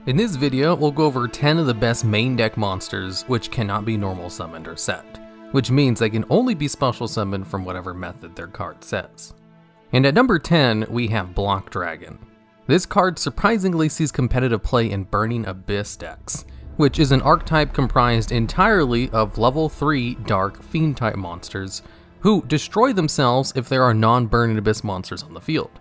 In this video, we'll go over 10 of the best main deck monsters which cannot be normal summoned or set, which means they can only be special summoned from whatever method their card says. And at number 10, we have Block Dragon. This card surprisingly sees competitive play in Burning Abyss decks, which is an archetype comprised entirely of level 3 Dark Fiend type monsters who destroy themselves if there are non-Burning Abyss monsters on the field.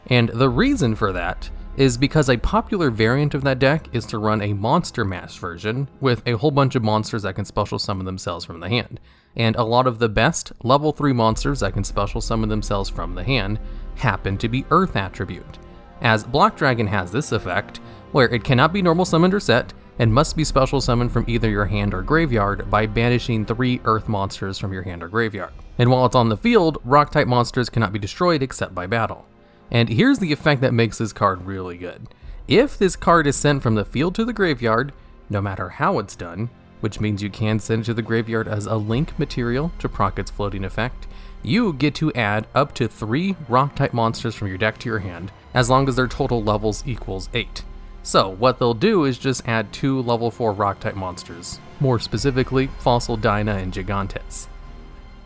And the reason for that is because a popular variant of that deck is to run a Monster Mash version with a whole bunch of monsters that can special summon themselves from the hand. And a lot of the best level 3 monsters that can special summon themselves from the hand happen to be Earth attribute, as Block Dragon has this effect where it cannot be normal summoned or set and must be special summoned from either your hand or graveyard by banishing 3 Earth monsters from your hand or graveyard. And while it's on the field, Rock type monsters cannot be destroyed except by battle. And here's the effect that makes this card really good. If this card is sent from the field to the graveyard, no matter how it's done, which means you can send it to the graveyard as a link material to proc its floating effect, you get to add up to 3 rock type monsters from your deck to your hand, as long as their total levels equals 8. So what they'll do is just add 2 level 4 rock type monsters, more specifically Fossil Dyna and Gigantes.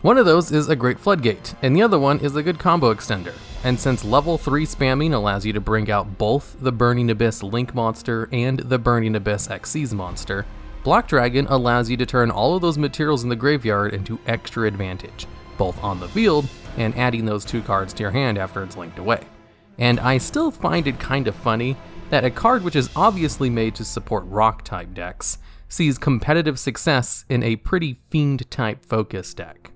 One of those is a Great Floodgate, and the other one is a good combo extender. And since level 3 spamming allows you to bring out both the Burning Abyss Link monster and the Burning Abyss Xyz monster, Block Dragon allows you to turn all of those materials in the graveyard into extra advantage, both on the field and adding those 2 cards to your hand after it's linked away. And I still find it kind of funny that a card which is obviously made to support rock type decks sees competitive success in a pretty fiend type focus deck.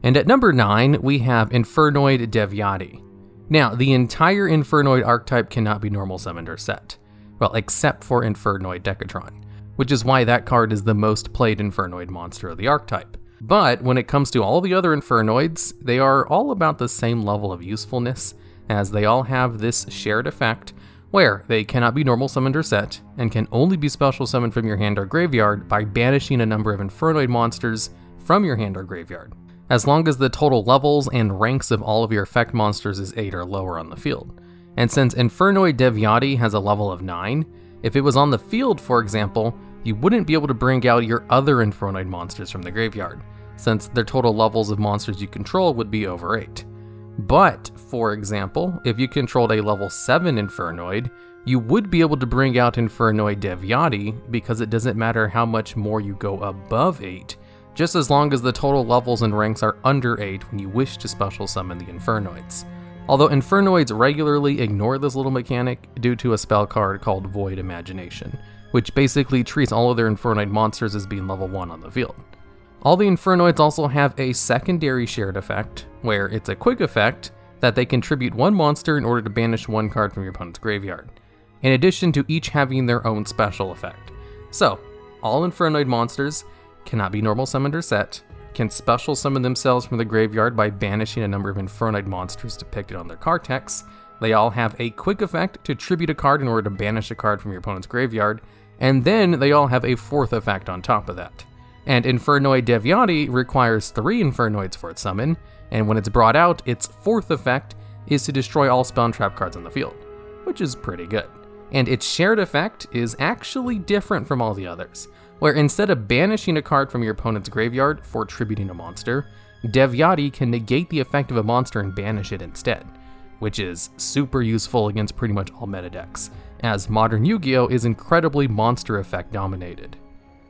And at number 9, we have Infernoid Devyaty. Now, the entire Infernoid archetype cannot be normal summoned or set, well, except for Infernoid Decatron, which is why that card is the most played Infernoid monster of the archetype. But when it comes to all the other Infernoids, they are all about the same level of usefulness, as they all have this shared effect where they cannot be normal summoned or set, and can only be special summoned from your hand or graveyard by banishing a number of Infernoid monsters from your hand or graveyard, as long as the total levels and ranks of all of your effect monsters is 8 or lower on the field. And since Infernoid Devyaty has a level of 9, if it was on the field, for example, you wouldn't be able to bring out your other Infernoid monsters from the graveyard, since their total levels of monsters you control would be over 8. But, for example, if you controlled a level 7 Infernoid, you would be able to bring out Infernoid Devyaty because it doesn't matter how much more you go above 8, just as long as the total levels and ranks are under 8 when you wish to special summon the Infernoids. Although Infernoids regularly ignore this little mechanic due to a spell card called Void Imagination, which basically treats all of their Infernoid monsters as being level 1 on the field. All the Infernoids also have a secondary shared effect, where it's a quick effect that they contribute 1 monster in order to banish 1 card from your opponent's graveyard, in addition to each having their own special effect. So, all Infernoid monsters cannot be normal summoned or set, can special summon themselves from the graveyard by banishing a number of Infernoid monsters depicted on their card text. They all have a quick effect to tribute a card in order to banish a card from your opponent's graveyard, and then they all have a 4th effect on top of that. And Infernoid Devyaty requires 3 Infernoids for its summon, and when it's brought out, its 4th effect is to destroy all spell and trap cards on the field, which is pretty good. And its shared effect is actually different from all the others, where instead of banishing a card from your opponent's graveyard for tributing a monster, Devyaty can negate the effect of a monster and banish it instead, which is super useful against pretty much all meta decks, as modern YuGiOh is incredibly monster effect dominated.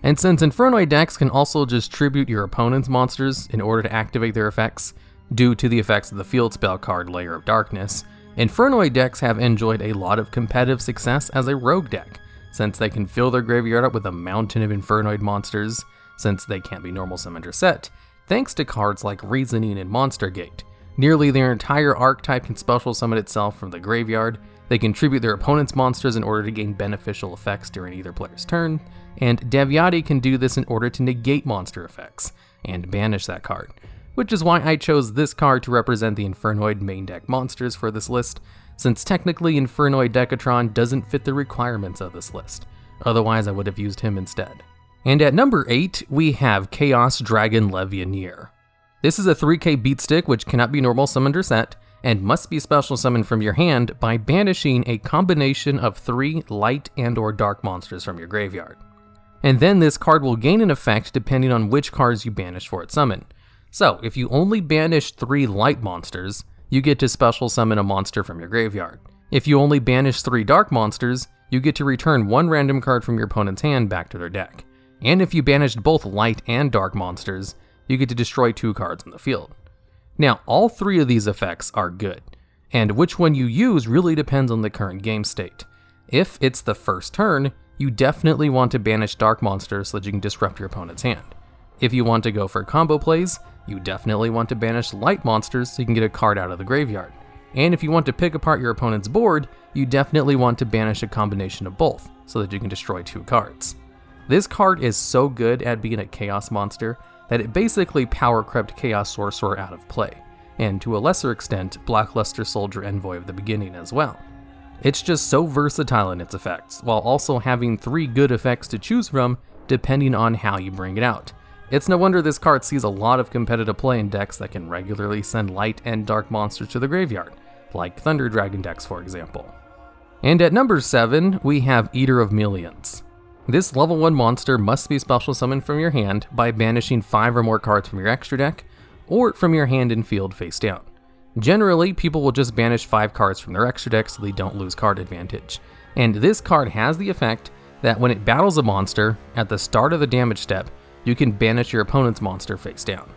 And since Infernoid decks can also just tribute your opponent's monsters in order to activate their effects, due to the effects of the field spell card Layer of Darkness, Infernoid decks have enjoyed a lot of competitive success as a rogue deck, since they can fill their graveyard up with a mountain of Infernoid monsters, since they can't be normal summoned or set, thanks to cards like Reasoning and Monster Gate. Nearly their entire archetype can special summon itself from the graveyard, they contribute their opponent's monsters in order to gain beneficial effects during either player's turn, and Devyaty can do this in order to negate monster effects, and banish that card, which is why I chose this card to represent the Infernoid main deck monsters for this list, since technically Infernoid Decatron doesn't fit the requirements of this list, otherwise I would have used him instead. And at number 8, we have Chaos Dragon Levianeer. This is a 3k beat stick which cannot be normal summoned or set, and must be special summoned from your hand by banishing a combination of 3 light and/or dark monsters from your graveyard. And then this card will gain an effect depending on which cards you banish for its summon. So if you only banish 3 light monsters, you get to special summon a monster from your graveyard. If you only banish 3 dark monsters, you get to return 1 random card from your opponent's hand back to their deck. And if you banished both light and dark monsters, you get to destroy 2 cards on the field. Now, all 3 of these effects are good, and which one you use really depends on the current game state. If it's the first turn, you definitely want to banish dark monsters so that you can disrupt your opponent's hand. If you want to go for combo plays, you definitely want to banish light monsters so you can get a card out of the graveyard. And if you want to pick apart your opponent's board, you definitely want to banish a combination of both so that you can destroy 2 cards. This card is so good at being a chaos monster that it basically power crept Chaos Sorcerer out of play, and to a lesser extent, Blackluster Soldier Envoy of the beginning as well. It's just so versatile in its effects, while also having 3 good effects to choose from depending on how you bring it out. It's no wonder this card sees a lot of competitive play in decks that can regularly send light and dark monsters to the graveyard, like Thunder Dragon decks for example. And at number 7, we have Eater of Millions. This level 1 monster must be special summoned from your hand by banishing 5 or more cards from your extra deck, or from your hand and field face down. Generally, people will just banish 5 cards from their extra deck so they don't lose card advantage. And this card has the effect that when it battles a monster, at the start of the damage step, you can banish your opponent's monster face down.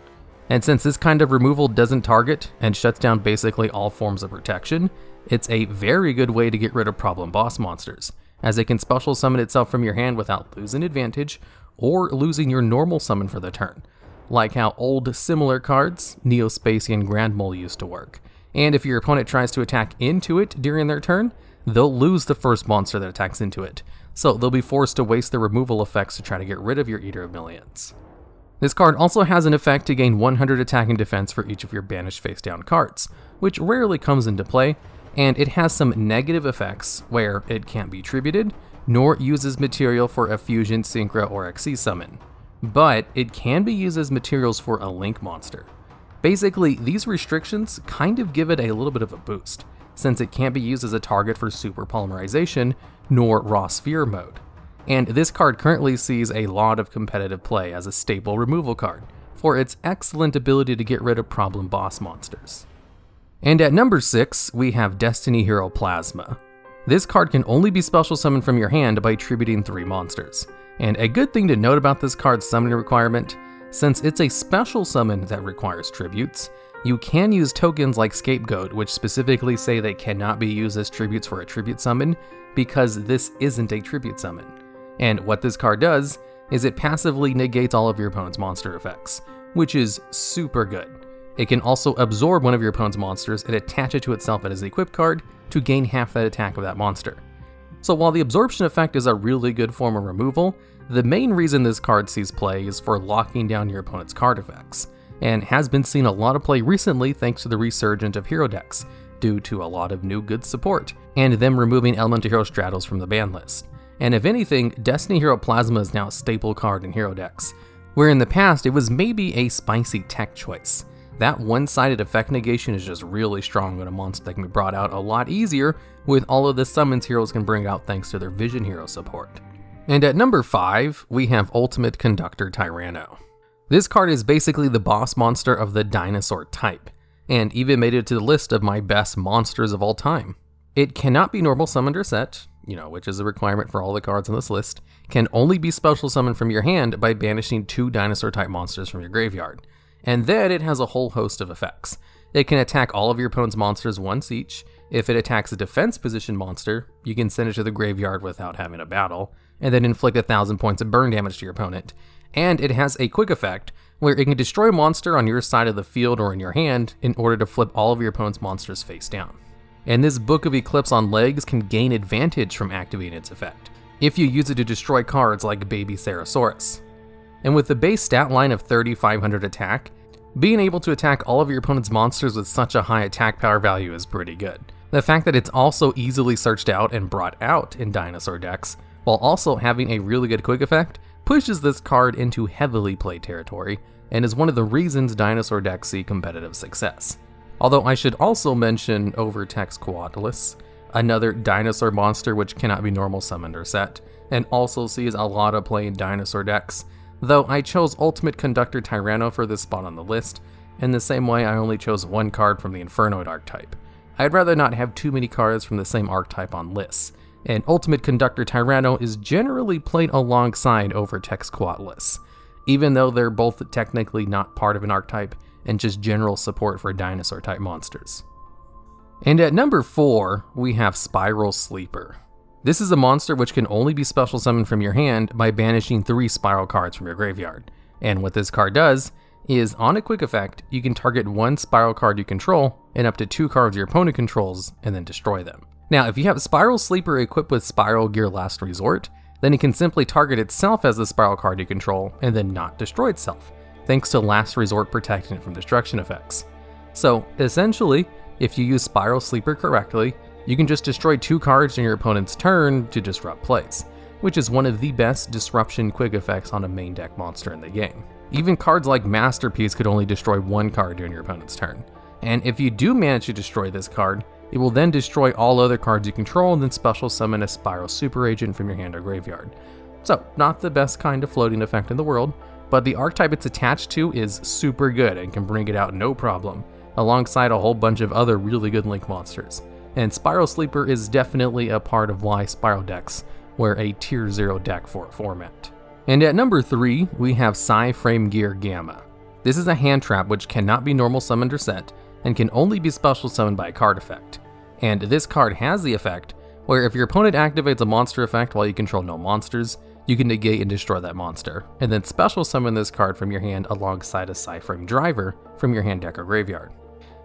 And since this kind of removal doesn't target and shuts down basically all forms of protection, it's a very good way to get rid of problem boss monsters, as it can special summon itself from your hand without losing advantage or losing your normal summon for the turn, like how old similar cards, Neospacian and Grand Mole used to work. And if your opponent tries to attack into it during their turn, they'll lose the first monster that attacks into it, so they'll be forced to waste their removal effects to try to get rid of your Eater of Millions. This card also has an effect to gain 100 attack and defense for each of your banished face down cards, which rarely comes into play, and it has some negative effects where it can't be tributed, nor uses material for a Fusion, Synchro, or Xyz summon. But it can be used as materials for a Link monster. Basically, these restrictions kind of give it a little bit of a boost, since it can't be used as a target for Super Polymerization, nor Raw Sphere mode. And this card currently sees a lot of competitive play as a staple removal card, for its excellent ability to get rid of problem boss monsters. And at number 6, we have Destiny Hero Plasma. This card can only be special summoned from your hand by tributing 3 monsters. And a good thing to note about this card's summoning requirement, since it's a special summon that requires tributes, you can use tokens like Scapegoat, which specifically say they cannot be used as tributes for a tribute summon, because this isn't a tribute summon. And what this card does is it passively negates all of your opponent's monster effects, which is super good. It can also absorb one of your opponent's monsters and attach it to itself as an equip card to gain half that attack of that monster. So while the absorption effect is a really good form of removal, the main reason this card sees play is for locking down your opponent's card effects, and has been seeing a lot of play recently thanks to the resurgence of hero decks, due to a lot of new good support, and them removing Elemental Hero Stratos from the ban list. And if anything, Destiny Hero Plasma is now a staple card in hero decks, where in the past it was maybe a spicy tech choice. That one-sided effect negation is just really strong when a monster that can be brought out a lot easier with all of the summons heroes can bring out thanks to their Vision Hero support. And at number 5, we have Ultimate Conductor Tyranno. This card is basically the boss monster of the dinosaur type, and even made it to the list of my best monsters of all time. It cannot be normal summoned or set, which is a requirement for all the cards on this list, can only be special summoned from your hand by banishing 2 dinosaur type monsters from your graveyard. And then it has a whole host of effects. It can attack all of your opponent's monsters once each. If it attacks a defense position monster, you can send it to the graveyard without having a battle, and then inflict 1,000 points of burn damage to your opponent. And it has a quick effect, where it can destroy a monster on your side of the field or in your hand in order to flip all of your opponent's monsters face down. And this Book of Eclipse on legs can gain advantage from activating its effect, if you use it to destroy cards like Baby Ceratosaurus. And with the base stat line of 3,500 attack, being able to attack all of your opponent's monsters with such a high attack power value is pretty good. The fact that it's also easily searched out and brought out in dinosaur decks, while also having a really good quick effect, pushes this card into heavily played territory, and is one of the reasons dinosaur decks see competitive success. Although I should also mention Overtex Coatlicus, another dinosaur monster which cannot be normal summoned or set, and also sees a lot of play in dinosaur decks, though I chose Ultimate Conductor Tyranno for this spot on the list. In the same way, I only chose one card from the Infernoid archetype. I'd rather not have too many cards from the same archetype on lists, and Ultimate Conductor Tyranno is generally played alongside Overtex Coatlicus, even though they're both technically not part of an archetype and just general support for dinosaur type monsters. And at number 4, we have SPYRAL Sleeper. This is a monster which can only be special summoned from your hand by banishing 3 Spiral cards from your graveyard. And what this card does is, on a quick effect, you can target 1 Spiral card you control and up to 2 cards your opponent controls and then destroy them. Now, if you have SPYRAL Sleeper equipped with Spiral Gear Last Resort, then it can simply target itself as the Spiral card you control and then not destroy itself, thanks to Last Resort protecting it from destruction effects. So, essentially, if you use SPYRAL Sleeper correctly, you can just destroy 2 cards in your opponent's turn to disrupt plays, which is one of the best disruption quick effects on a main deck monster in the game. Even cards like Masterpiece could only destroy 1 card during your opponent's turn. And if you do manage to destroy this card, it will then destroy all other cards you control and then special summon a SPYRAL Super Agent from your hand or graveyard. So, not the best kind of floating effect in the world, but the archetype it's attached to is super good and can bring it out no problem, alongside a whole bunch of other really good Link monsters. And SPYRAL Sleeper is definitely a part of why Spiral decks were a tier 0 deck for a format. And at number 3, we have PSY-Framegear Gamma. This is a hand trap which cannot be normal summoned or set, and can only be special summoned by a card effect. And this card has the effect where if your opponent activates a monster effect while you control no monsters, you can negate and destroy that monster, and then special summon this card from your hand alongside a PSY-Frame driver from your hand, deck, or graveyard.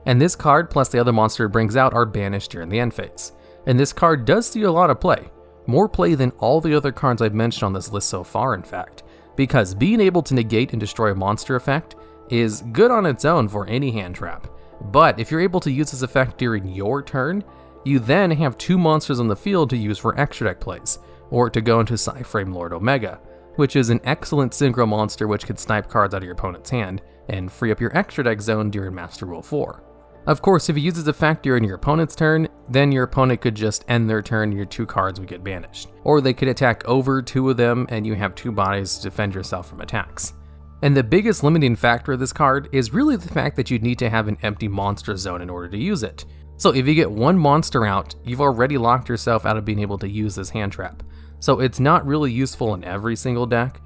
And this card plus the other monster it brings out are banished during the end phase. And this card does see a lot of play. More play than all the other cards I've mentioned on this list so far, in fact, because being able to negate and destroy a monster effect is good on its own for any hand trap. But if you're able to use this effect during your turn, you then have 2 monsters on the field to use for extra deck plays, or to go into PSY-Frame Lord Omega, which is an excellent synchro monster which can snipe cards out of your opponent's hand and free up your extra deck zone during Master Rule 4. Of course, if you use this effect during your opponent's turn, then your opponent could just end their turn and your 2 cards would get banished. Or they could attack over 2 of them and you have 2 bodies to defend yourself from attacks. And the biggest limiting factor of this card is really the fact that you need to have an empty monster zone in order to use it. So if you get 1 monster out, you've already locked yourself out of being able to use this hand trap. So it's not really useful in every single deck,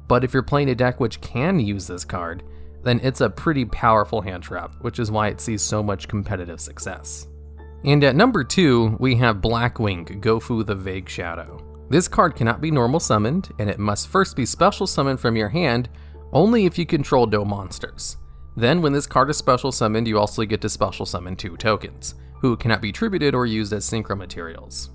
but if you're playing a deck which can use this card, then it's a pretty powerful hand trap, which is why it sees so much competitive success. And at number 2, we have Blackwing, Gofu the Vague Shadow. This card cannot be normal summoned, and it must first be special summoned from your hand only if you control no monsters. Then when this card is special summoned, you also get to special summon 2 tokens, who cannot be attributed or used as synchro materials.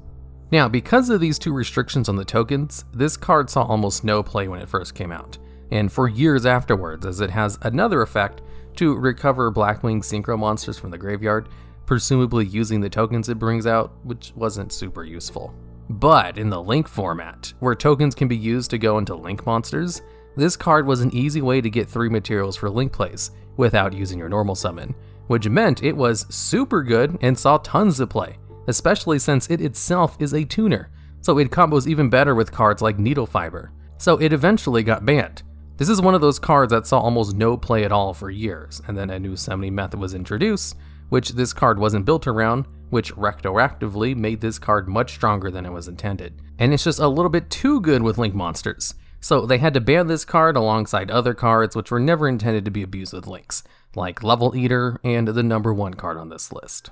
Now, because of these 2 restrictions on the tokens, this card saw almost no play when it first came out, and for years afterwards, as it has another effect to recover Blackwing synchro monsters from the graveyard, presumably using the tokens it brings out, which wasn't super useful. But in the Link format, where tokens can be used to go into Link monsters, this card was an easy way to get 3 materials for Link plays without using your normal summon, which meant it was super good and saw tons of play, especially since it itself is a tuner, so it combos even better with cards like Needle Fiber. So it eventually got banned. This is one of those cards that saw almost no play at all for years, and then a new summoning method was introduced, which this card wasn't built around, which retroactively made this card much stronger than it was intended. And it's just a little bit too good with Link monsters. So they had to ban this card alongside other cards which were never intended to be abused with Links, like Level Eater and the number 1 card on this list.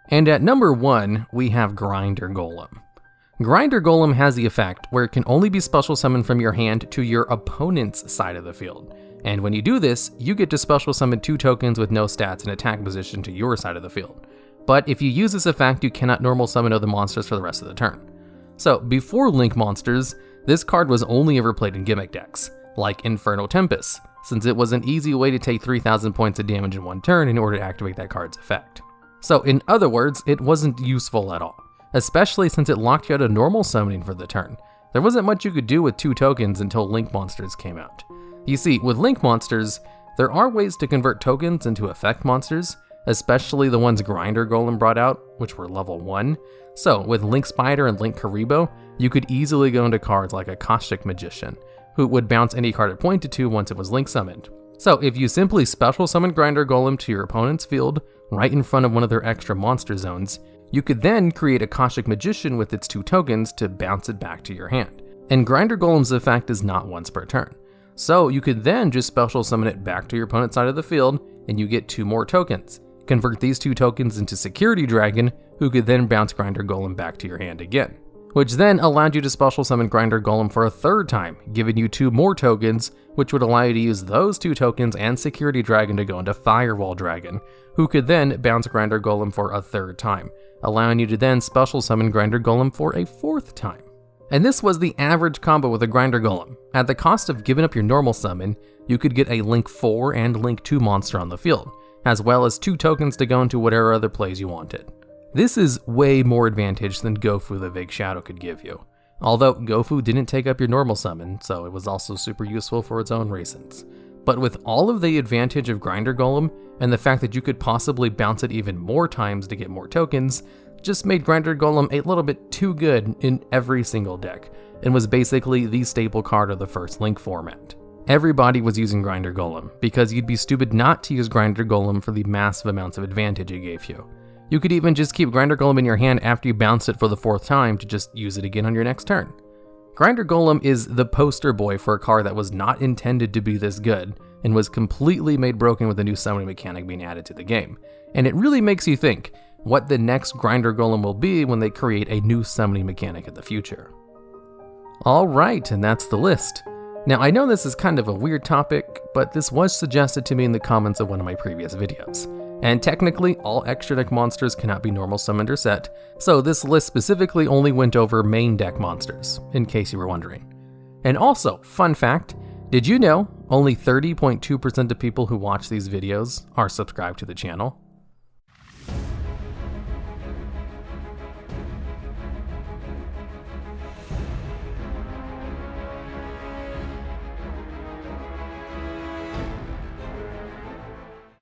And at number 1, we have Grinder Golem. Grinder Golem has the effect where it can only be special summoned from your hand to your opponent's side of the field. And when you do this, you get to special summon 2 tokens with no stats in attack position to your side of the field. But if you use this effect, you cannot normal summon other monsters for the rest of the turn. So before Link monsters, this card was only ever played in gimmick decks, like Infernal Tempest, since it was an easy way to take 3,000 points of damage in 1 turn in order to activate that card's effect. So in other words, it wasn't useful at all, especially since it locked you out of normal summoning for the turn. There wasn't much you could do with 2 tokens until Link monsters came out. You see, with Link monsters, there are ways to convert tokens into effect monsters, especially the ones Grinder Golem brought out, which were level 1. So with Link Spider and Link Karibo, you could easily go into cards like a Caustic Magician, who would bounce any card it pointed to once it was Link summoned. So if you simply special summon Grinder Golem to your opponent's field, right in front of one of their extra monster zones, you could then create a Caustic Magician with its 2 tokens to bounce it back to your hand. And Grinder Golem's effect is not once per turn. So you could then just special summon it back to your opponent's side of the field, and you get 2 more tokens. Convert these 2 tokens into Security Dragon, who could then bounce Grinder Golem back to your hand again. Which then allowed you to special summon Grinder Golem for a 3rd time, giving you 2 more tokens, which would allow you to use those 2 tokens and Security Dragon to go into Firewall Dragon, who could then bounce Grinder Golem for a 3rd time, allowing you to then special summon Grinder Golem for a 4th time. And this was the average combo with a Grinder Golem. At the cost of giving up your normal summon, you could get a Link 4 and Link 2 monster on the field, as well as 2 tokens to go into whatever other plays you wanted. This is way more advantage than Gofu the Vague Shadow could give you. Although Gofu didn't take up your normal summon, so it was also super useful for its own reasons. But with all of the advantage of Grinder Golem, and the fact that you could possibly bounce it even more times to get more tokens, just made Grinder Golem a little bit too good in every single deck, and was basically the staple card of the first Link format. Everybody was using Grinder Golem, because you'd be stupid not to use Grinder Golem for the massive amounts of advantage it gave you. You could even just keep Grinder Golem in your hand after you bounce it for the 4th time to just use it again on your next turn. Grinder Golem is the poster boy for a card that was not intended to be this good, and was completely made broken with the new summoning mechanic being added to the game. And it really makes you think what the next Grinder Golem will be when they create a new summoning mechanic in the future. Alright, and that's the list. Now I know this is kind of a weird topic, but this was suggested to me in the comments of one of my previous videos. And technically, all extra deck monsters cannot be normal summoned or set, so this list specifically only went over main deck monsters, in case you were wondering. And also, fun fact, did you know only 30.2% of people who watch these videos are subscribed to the channel?